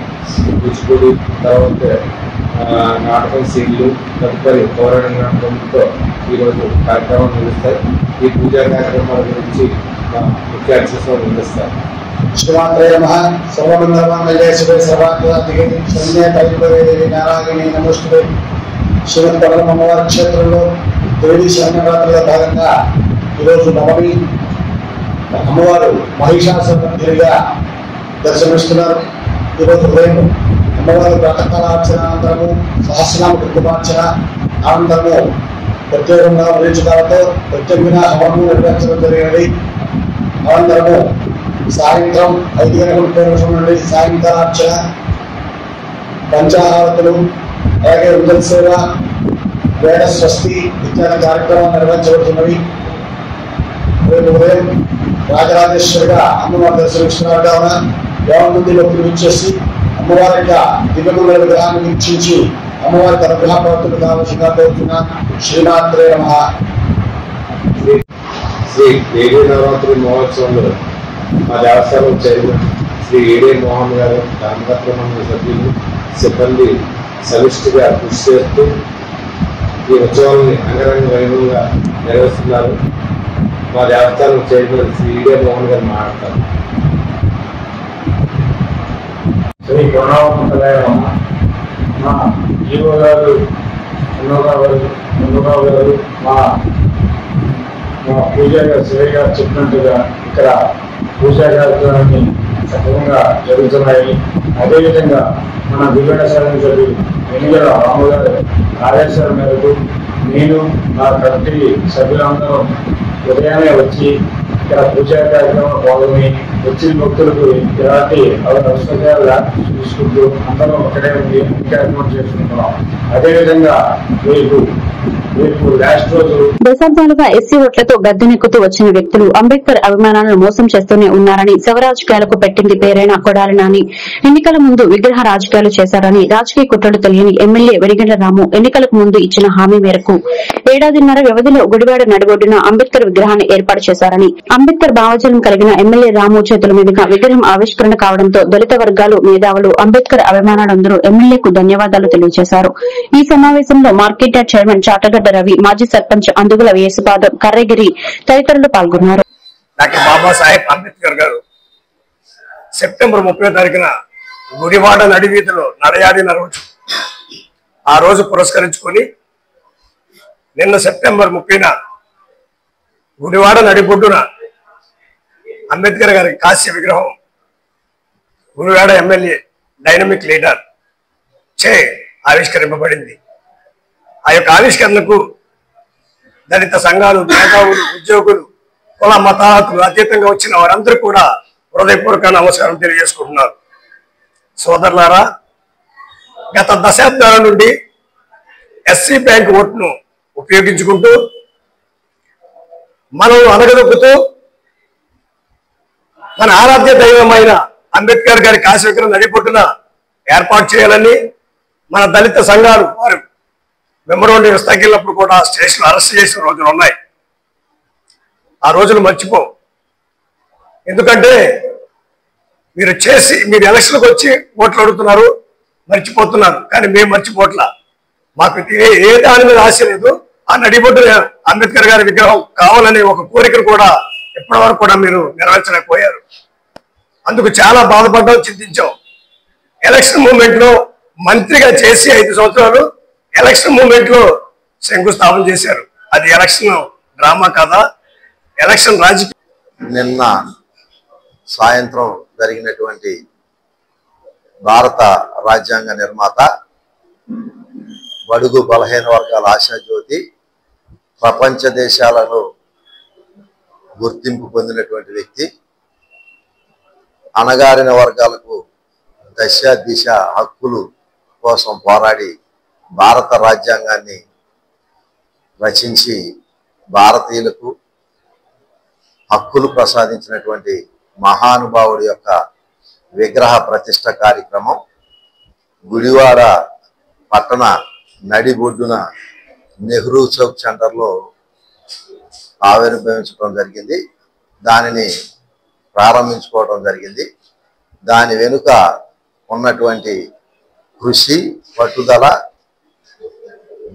Q: కూచిపూడి, తర్వాత నాటకం సీన్లు, తదుపరి పౌరాణ నాటకంతో ఈరోజు కార్యక్రమాలు నిలుస్తాయి. ఈ పూజా కార్యక్రమాల గురించి మా ముఖ్య అతిథులు నిలుస్తారు.
R: శ్రీమాత్రే నమః. సర్వమంగళమాంగళ్యే శివే సర్వార్థసాధికే శరణ్యే త్రయంబకే దేవి నారాయణి నమోస్తుతే. శ్రీమద్ కొండలమ్మ అమ్మవారి క్షేత్రంలో దేవి శరణవరాత్రిలో భాగంగా ఈరోజు నవమి అమ్మవారు మహిషాసురమర్దినిగా దర్శనమిస్తున్నారు. ఈరోజు ఉదయం అమ్మవారి ప్రాతకాలార్చన అనంతరము సహస్రనామ కుంకుమార్చన అనంతరము ప్రత్యేకంగా విరేచకాలతో ప్రత్యేకంగా హవనము నిర్వహించడం జరిగినది. అనంతరము సాయంత్రం 5 గంటల నుండి సాయంకాలార్చన, పంచాహారతులు, అలాగే ఉదయ సేవ, వేద స్వస్తి ఇత్యాది కార్యక్రమాలు నిర్వహించబడుతున్నవి. రేపు ఉదయం రాజరాజేశ్వరిగా అమ్మవారి దర్శనమిస్తున్నారు కావున 50 మంది భక్తులు ఇచ్చేసి అమ్మవారి యొక్క దివ్యమంగళ విగ్రహాన్ని వీక్షించి అమ్మవారికి అనుగ్రహ ప్రవర్తన కావాల్సిందిగా కోరుతున్న శ్రీమాత్రే నమః.
Q: శ్రీ దేవీ నవరాత్రి మహోత్సవంలో మా దేవస్థానం చైర్మన్ శ్రీ ఏడే మోహన్ గారు, దాంపత్ర మండలి సభ్యులు, సిబ్బంది సమిష్టిగా కృషి చేస్తూ ఈ ఉత్సవాన్ని అంగరంగ వైభవంగా నిర్వహిస్తున్నారు. మా దేవస్థానం చైర్మన్ శ్రీ ఏడే మోహన్ గారు మాట్లాడతారు.
L: శ్రీ కొండలమ్మ మా జీవో గారు, ముందుగా గారు, మా పూజా గారు శివయ్య గారు చెప్పినట్టుగా ఇక్కడ పూజా కార్యక్రమాన్ని సక్రమంగా జరుగుతున్నాయి. అదేవిధంగా మన విజయవాడ శాసన సభ్యులు ఎన్నికల రాముగారు ఆదేశాల మేరకు నేను నా కమిటీ సభ్యులందరూ ఉదయాన్నే వచ్చి ఇక్కడ పూజా కార్యక్రమంలో పాల్గొని వచ్చిన భక్తులకు ఎలాంటి అవసరాలు చూసుకుంటూ అందరం ఒకటే ఉండి కార్యక్రమం చేసుకుంటున్నాం. అదేవిధంగా రేపు లాస్ట్ రోజు
B: దశాబ్దాలుగా ఎస్సీ ఓట్లతో గద్దెనెక్కుతూ వచ్చిన వ్యక్తులు అంబేద్కర్ అభిమానాలను మోసం చేస్తూనే ఉన్నారని, శవ రాజకీయాలకు పెట్టింది పేరైన కొడాలి నాని ఎన్నికల ముందు విగ్రహ రాజకీయాలు చేశారని, రాజకీయ కుట్రలు తెలియని ఎమ్మెల్యే వెలిగండ్ల రాము ఎన్నికలకు ముందు ఇచ్చిన హామీ మేరకు 1.5 వ్యవధిలో గుడివాడ నడిబొడ్డున అంబేద్కర్ విగ్రహాన్ని ఏర్పాటు చేశారని, అంబేద్కర్ భావజాలం కలిగిన ఎమ్మెల్యే రాము చేతుల మీదుగా విగ్రహం ఆవిష్కరణ కావడంతో దళిత వర్గాలు, మేధావులు, అంబేద్కర్ అభిమానులందరూ ఎమ్మెల్యేకు ధన్యవాదాలు తెలియజేశారు. ఈ సమావేశంలో market yard chairman Chatagadda Ravi, మాజీ సర్పంచ్ అందుగుల వేసుపాదం, కర్రగిరి తదితరులు పాల్గొన్నారు.
S: డాక్టర్ బాబాసాహెబ్ అంబేద్కర్ గారు సెప్టెంబర్ 30వ తారీఖున గుడివాడ నడివీధిలో నడయాడిన రోజు. ఆ రోజు పురస్కరించుకొని నిన్న సెప్టెంబర్ 30న గుడివాడ నడిబొడ్డున అంబేద్కర్ గారి కాశ్య విగ్రహం గుడివాడ ఎమ్మెల్యే డైనమిక్ లీడర్ చే ఆవిష్కరింపబడింది. ఆ యొక్క ఆవిష్కరణకు దళిత సంఘాలు, మేధావులు, ఉద్యోగులు, కుల మతాలకు అతీతంగా వచ్చిన వారందరూ కూడా హృదయపూర్వక నమస్కారం తెలియజేసుకుంటున్నారు. సోదరులారా, గత దశాబ్దాల నుండి ఎస్సీ బ్యాంక్ ఓటును ఉపయోగించుకుంటూ మనం అనగదొక్కుతూ మన ఆరాధ్య దైవమైన అంబేద్కర్ గారి కాశ్య విగ్రహం నడిపొట్టున ఏర్పాటు చేయాలని మన దళిత సంఘాలు వారు మెమరోండి తగిలినప్పుడు కూడా స్టేషన్ అరెస్ట్ చేసిన రోజులు ఉన్నాయి. ఆ రోజులు మర్చిపో. ఎందుకంటే మీరు ఎలక్షన్కి వచ్చి ఓట్లు అడుగుతున్నారు, మర్చిపోతున్నారు. కానీ మేము మర్చిపోట్లా. మాకు ఏ దాని మీద ఆశ లేదు. ఆ నడిబొడ్డు అంబేద్కర్ గారి విగ్రహం కావాలనే ఒక కోరికను కూడా ఇప్పటి వరకు కూడా మీరు నెరవేర్చలేకపోయారు. అందుకు చాలా బాధపడ్డాం, చింతించాం. ఎలక్షన్ మూమెంట్ లో మంత్రిగా చేసి 5 సంవత్సరాలు ఎలక్షన్ మూమెంట్ లో శంకుస్థాపన చేశారు. అది ఎలక్షన్ డ్రామా కాదా, ఎలక్షన్ రాజకీయం.
T: నిన్న సాయంత్రం జరిగినటువంటి భారత రాజ్యాంగ నిర్మాత, బడుగు బలహీన వర్గాల ఆశాజ్యోతి, ప్రపంచ దేశాలలో గుర్తింపు పొందినటువంటి వ్యక్తి, అణగారిన వర్గాలకు దశ దిశ హక్కులు కోసం పోరాడి భారత రాజ్యాంగాన్ని రచించి భారతీయులకు హక్కులు ప్రసాదించినటువంటి మహానుభావుడి యొక్క విగ్రహ ప్రతిష్ట కార్యక్రమం గుడివాడ పట్టణ నడిబొడ్డున నెహ్రూ చౌక్ సెంటర్లో ఆవిర్భవించడం జరిగింది. దానిని ప్రారంభించుకోవడం జరిగింది. దాని వెనుక ఉన్నటువంటి కృషి, పట్టుదల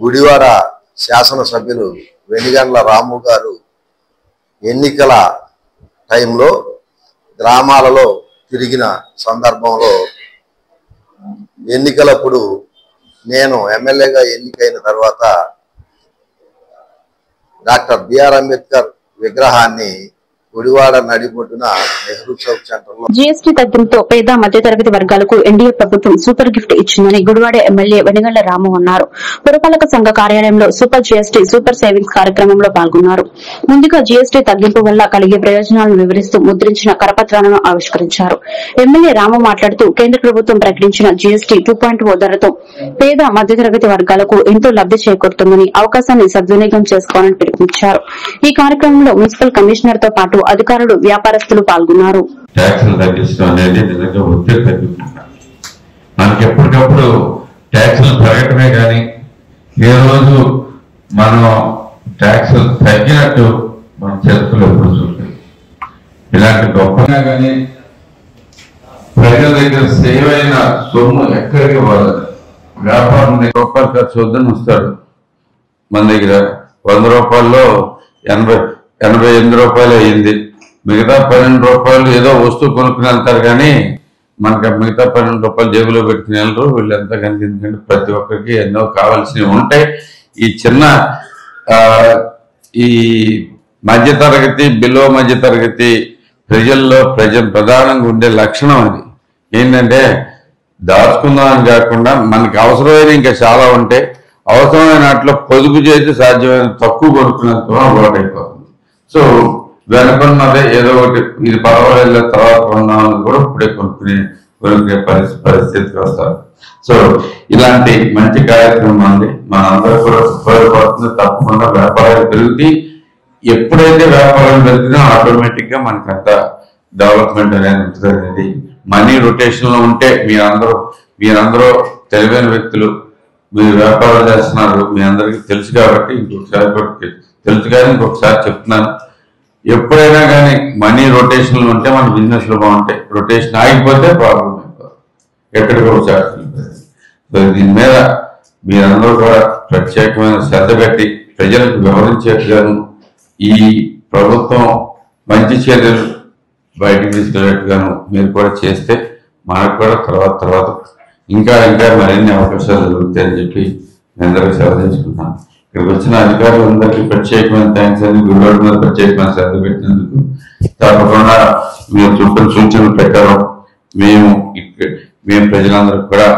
T: గుడివాడ శాసనసభ్యులు వెనిగండ్ల రాము గారు ఎన్నికల టైంలో గ్రామాలలో తిరిగిన సందర్భంలో ఎన్నికలప్పుడు నేను ఎమ్మెల్యేగా ఎన్నికైన తర్వాత డాక్టర్ బిఆర్ అంబేద్కర్ విగ్రహాన్ని గుడివాడ నడిబొడ్డున నెహ్రూ చౌక్ సెంటర్లో
B: జీఎస్టీ తగ్గింపుతో పేద మధ్యతరగతి వర్గాలకు ఎన్డీఏ ప్రభుత్వం సూపర్ గిఫ్ట్ ఇచ్చిందని గుడివాడ ఎమ్మెల్యే వెనిగండ్ల రాము అన్నారు. పురపాలక సంఘ కార్యాలయంలో సూపర్ జీఎస్టీ సూపర్ సేవింగ్స్ కార్యక్రమంలో పాల్గొన్నారు. ముందుగా జీఎస్టీ తగ్గింపు వల్ల కలిగే ప్రయోజనాలను వివరిస్తూ ముద్రించిన కరపత్రాలను ఆవిష్కరించారు. ఎమ్మెల్యే రాము మాట్లాడుతూ కేంద్ర ప్రభుత్వం ప్రకటించిన జీఎస్టీ 2.0 ధరతో పేద మధ్యతరగతి వర్గాలకు ఎంతో లబ్ది చేకూరుతుందని, అవకాశాన్ని సద్వినియోగం చేసుకోవాలని పిలుపునిచ్చారు. ఈ కార్యక్రమంలో మున్సిపల్ కమిషనర్ తో పాటు అధికారులు, వ్యాపారస్తులు పాల్గొన్నారు.
U: ట్యాక్సులు తగ్గించడం అనేది నిజంగా ఒత్తిడి తగ్గిస్తున్నారు. మనకి ఎప్పటికప్పుడు ట్యాక్సులు పెరగటమే కానీ ఏ రోజు మనం ట్యాక్సులు తగ్గినట్టు మన చరిత్రలో ఎప్పుడు చూడలేదు. ఇలాంటి గొప్పగా కానీ ప్రజల దగ్గర సేవ్ అయిన సొమ్ము ఎక్కడికి పోలేదు. వ్యాపారం రూపాయలు ఖర్చు వద్దని వస్తాడు, మన దగ్గర 100 రూపాయల్లో 88 రూపాయలు అయ్యింది. మిగతా 12 రూపాయలు ఏదో వస్తువు కొనుక్కుని వెళ్తారు కానీ మనకి మిగతా 12 రూపాయలు జేబులో పెట్టుకుని వెళ్ళరు వీళ్ళంతా కనుక. ఎందుకంటే ప్రతి ఒక్కరికి ఎన్నో కావాల్సినవి ఉంటాయి. ఈ చిన్న ఈ మధ్యతరగతి, బిలో మధ్యతరగతి ప్రజల్లో ప్రధానంగా ఉండే లక్షణం అది ఏంటంటే దాచుకుందామని కాకుండా మనకి అవసరమైన ఇంకా చాలా ఉంటాయి. అవసరమైన వాటిలో పొదుపు చేసి సాధ్యమైన తక్కువ కొనుక్కునేంత అలవాటు అయిపోతుంది. సో వెనుకున్నదే ఏదో ఒకటి ఇది పర్వాలేదు తర్వాత కొన్నామని కూడా ఇప్పుడే కొనుక్కునే పరిస్థితికి వస్తారు. సో ఇలాంటి మంచి కార్యక్రమం ఉంది, మనందరూ కూడా ఉపయోగపడుతుంది. తప్పకుండా వ్యాపారాలు పెరుగుతాయి. ఎప్పుడైతే వ్యాపారాలు పెరుగుతుందో ఆటోమేటిక్ గా మనకంత డెవలప్మెంట్ అనేది ఉంటుంది. అనేది మనీ రొటేషన్ లో ఉంటే మీరందరూ తెలివైన వ్యక్తులు, మీరు వ్యాపారాలు చేస్తున్నారు, మీ అందరికీ తెలుసు కాబట్టి ఇంకొకసారి తెలుసు కానీ ఇంకొకసారి చెప్తున్నాను. ఎప్పుడైనా కానీ మనీ రొటేషన్లు ఉంటే మన బిజినెస్ లో బాగుంటాయి. రొటేషన్ ఆగిపోతే ప్రాబ్లం అయిపోతుంది, ఎక్కడికో చేస్తుంది. సో దీని మీద మీరందరూ కూడా ప్రత్యేకమైన శ్రద్ధ పెట్టి ప్రజలకు వివరించేట్టుగాను ఈ ప్రభుత్వం మంచి చర్యలు బయటకు తీసుకెళ్ళేట్టుగాను మీరు కూడా చేస్తే మనకు కూడా తర్వాత ఇంకా మరిన్ని అవకాశాలు జరుగుతాయని చెప్పి నేను అందరికీ సెలవు తీసుకుంటాను. ఇక్కడికి వచ్చిన అధికారులందరికీ ప్రత్యేకమైన థ్యాంక్స్ అని, గుడివాడ మీద ప్రత్యేకమైన శ్రద్ధ పెట్టినందుకు. తప్పకుండా మీరు చూపిన సూచనల ప్రకారం మేము ప్రజలందరూ కూడా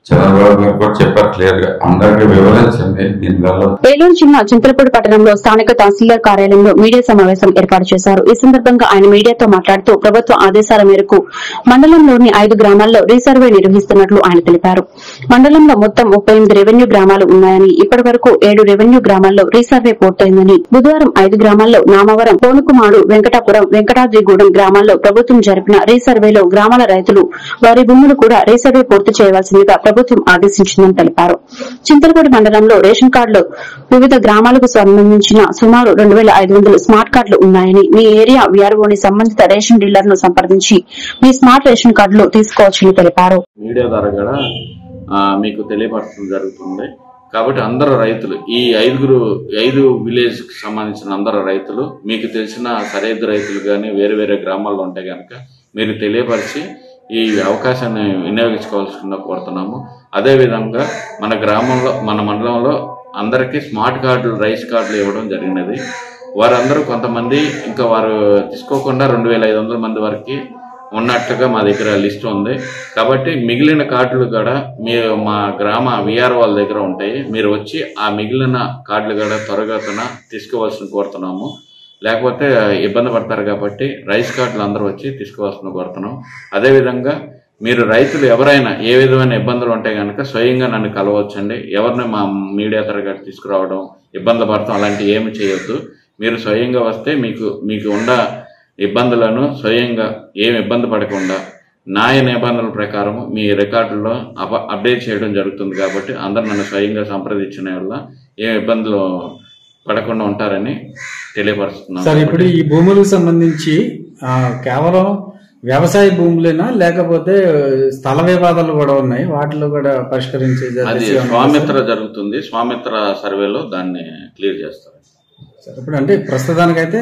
U: చంద్రబాబు గారు కూడా చెప్పారు క్లియర్ గా, అందరికీ వివరించండి దీనివల్ల.
B: ఏలూరు జిల్లా చింతలపూడి పట్టణంలో స్థానిక తహసీల్దార్ కార్యాలయంలో మీడియా సమావేశం ఏర్పాటు చేశారు. ఈ సందర్భంగా ఆయన మీడియాతో మాట్లాడుతూ ప్రభుత్వ ఆదేశాల మేరకు మండలంలోని 5 గ్రామాల్లో రీసర్వే నిర్వహిస్తున్నట్లు ఆయన తెలిపారు. మండలంలో మొత్తం 38 రెవెన్యూ గ్రామాలు ఉన్నాయని, ఇప్పటి వరకు 7 రెవెన్యూ గ్రామాల్లో రీసర్వే పూర్తయిందని, బుధవారం 5 గ్రామాల్లో నామవరం, పోనుకుమాడు, వెంకటాపురం, వెంకటాద్రిగూడెం గ్రామాల్లో ప్రభుత్వం జరిపిన రీసర్వేలో గ్రామాల రైతులు వారి భూములు కూడా రీసర్వే పూర్తి చేయవలసిందిగా ప్రభుత్వం ఆదేశించిందని తెలిపారు. చింతలపూడి మండలంలో రేషన్ కార్డులు వివిధ గ్రామాలకు సంబంధించిన సుమారు 2500 స్మార్ట్ కార్డులు ఉన్నాయని, మీ ఏరియా వీఆర్ఓని సంబంధిత రేషన్ డీలర్ను సంప్రదించి మీ స్మార్ట్ రేషన్ కార్డులు తీసుకోవచ్చని తెలిపారు.
V: మీడియా ద్వారా కూడా మీకు తెలియపరచడం జరుగుతుంది. కాబట్టి అందరు రైతులు, ఈ 5 విలేజ్ కి సంబంధించిన అందరు రైతులు, మీకు తెలిసిన సరిహద్దు రైతులు కానీ వేరే గ్రామాల్లో ఉంటే కనుక మీరు తెలియపరిచి ఈ అవకాశాన్ని వినియోగించుకోవాల్సిందిగా కోరుతున్నాము. అదేవిధంగా మన గ్రామంలో మన మండలంలో అందరికీ స్మార్ట్ కార్డులు రైస్ కార్డులు ఇవ్వడం జరిగినది. వారందరూ కొంతమంది ఇంకా వారు తీసుకోకుండా 2500 మంది వరకు ఉన్నట్టుగా మా దగ్గర లిస్ట్ ఉంది. కాబట్టి మిగిలిన కార్డులు కూడా మీరు మా గ్రామ విఆర్ వాళ్ళ దగ్గర ఉంటాయి. మీరు వచ్చి ఆ మిగిలిన కార్డులు కూడా త్వరగా తీసుకోవాల్సిన కోరుతున్నాము. లేకపోతే ఇబ్బంది పడతారు కాబట్టి రైస్ కార్డులు అందరూ వచ్చి తీసుకోవాల్సిన కోరుతున్నాం. అదేవిధంగా మీరు రైతులు ఎవరైనా ఏ విధమైన ఇబ్బందులు ఉంటే కనుక స్వయంగా నన్ను కలవచ్చండి. ఎవరిని మా మీడియా తరగతి తీసుకురావడం ఇబ్బందులు పడతాం అలాంటివి ఏమి చేయొద్దు. మీరు స్వయంగా వస్తే మీకు ఉన్న ఇబ్బందులను స్వయంగా ఏమి ఇబ్బంది పడకుండా న్యాయ నిబంధనల ప్రకారం మీ రికార్డుల్లో అప్డేట్ చేయడం జరుగుతుంది. కాబట్టి అందరూ నన్ను స్వయంగా సంప్రదించిన వల్ల ఏమి ఇబ్బందులు పడకుండా ఉంటారని తెలియపరుస్తున్నాను.
A: సార్, ఇప్పుడు ఈ భూములకు సంబంధించి కేవలం వ్యవసాయ భూములేనా లేకపోతే స్థల వివాదాలు కూడా ఉన్నాయి, వాటిలో కూడా పరిష్కరించే
V: అది స్వామిత్ర జరుగుతుంది. స్వామిత్ర సర్వేలో దాన్ని క్లియర్ చేస్తారు.
A: ఇప్పుడు అంటే ప్రస్తుతానికైతే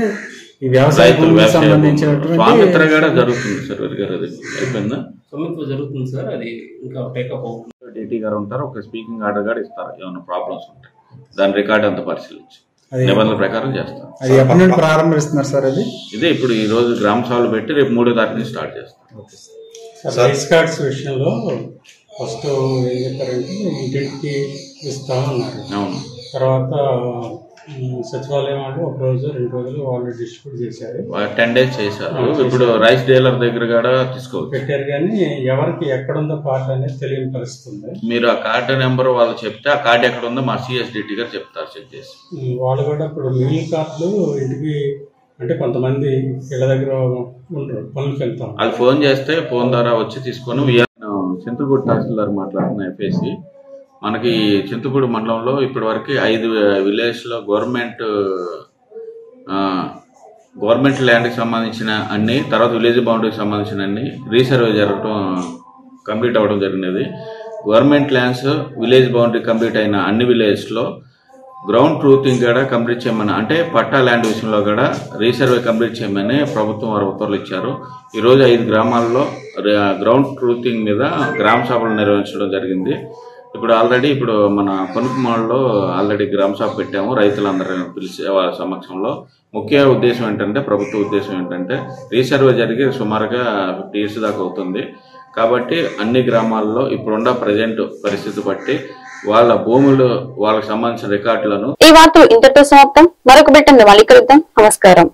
A: ఈ వ్యవసాయ భూములకు సంబంధించినటువంటి
V: స్వామిత్ర కూడా జరుగుతుంది సార్. అది అయిపోయిందా?
K: స్వామిత్ర జరుగుతుంది సార్. అది ఇంకా టేకప్ అవుతుంది.
V: డిటి గారు ఉంటారు, ఒక స్పీకింగ్ ఆర్డర్ కూడా ఇస్తారు. ఏమైనా ప్రాబ్లమ్స్ ఉంటాయి దాని రికార్డ్ అంతా పరిశీలించి నిబంధనల ప్రకారం చేస్తారు.
A: అది ఎప్పటి నుండి ప్రారంభిస్తున్నారు సార్? అది
V: ఇదే ఇప్పుడు ఈ రోజు గ్రామ సభలు పెట్టి రేపు 3వ తారీఖు నుంచి స్టార్ట్ చేస్తారు.
F: రైస్ కార్డ్స్ విషయంలో ఫస్ట్ ఏం చెప్పారంటే ఇంటికి ఇస్తామన్నారు.
V: అవును.
F: తర్వాత సచివాలయం వాళ్ళు 1 రోజు 2 రోజులు వాళ్ళు డిస్ట్రిబ్యూట్ చేశారు.
V: 10 days చేశారు. ఇప్పుడు రైస్ డీలర్ దగ్గర కూడా తీసుకోవచ్చు
F: పెట్టారు, కానీ ఎవరికి ఎక్కడుందో కార్డు అనేది తెలియని పరిస్థితి ఉంది.
V: మీరు ఆ కార్డు నెంబర్ వాళ్ళు చెప్తే ఆ కార్డు ఎక్కడ ఉందో మా సిఎస్డిటి గారు చెప్తారు చెక్ చేసి.
F: వాళ్ళు కూడా ఇప్పుడు మిగిలిన కార్డులు ఇంటికి అంటే కొంతమంది ఇళ్ళ దగ్గర ఉండరు, పనులకు వెళ్తాం.
V: అది ఫోన్ చేస్తే ఫోన్ ద్వారా వచ్చి తీసుకొని చింతలపూడి తహసీల్దార్ మాట్లాడుతున్న ఎఫ్ఏసి మనకి చింతలపూడి మండలంలో ఇప్పటి వరకు 5 విలేజ్లో గవర్నమెంట్ ల్యాండ్కి సంబంధించిన అన్ని, తర్వాత విలేజ్ బౌండరీకి సంబంధించిన అన్ని రీసర్వే జరగడం కంప్లీట్ అవ్వడం జరిగినది. Government lands village boundary complete అయిన అన్ని విలేజ్లో గ్రౌండ్ ట్రూతింగ్ కూడా కంప్లీట్ చేయమని, అంటే పట్టా ల్యాండ్ విషయంలో కూడా రీసర్వే కంప్లీట్ చేయమని ప్రభుత్వం వారు ఉత్తర్వులు ఇచ్చారు. ఈరోజు 5 గ్రామాల్లో గ్రౌండ్ ట్రూతింగ్ మీద గ్రామ సభలు నిర్వహించడం జరిగింది. ఇప్పుడు ఆల్రెడీ మన పనుకుమాళ్ళలో ఆల్రెడీ గ్రామ సభ పెట్టాము. రైతులందరూ పిలిచే వాళ్ళ సమక్షంలో ముఖ్య ఉద్దేశం ఏంటంటే, ప్రభుత్వ ఉద్దేశం ఏంటంటే రీసర్వే జరిగి సుమారుగా 50 years దాకా అవుతుంది. కాబట్టి అన్ని గ్రామాల్లో ఇప్పుడున్న ప్రజెంట్ పరిస్థితి బట్టి వాళ్ళ భూములు వాళ్ళకి సంబంధించిన రికార్డులను.
B: ఈ వార్తలు ఇంతటితో సమాప్తం. మరొక బిడ్డను మళ్ళీ కలుద్దాం. నమస్కారం.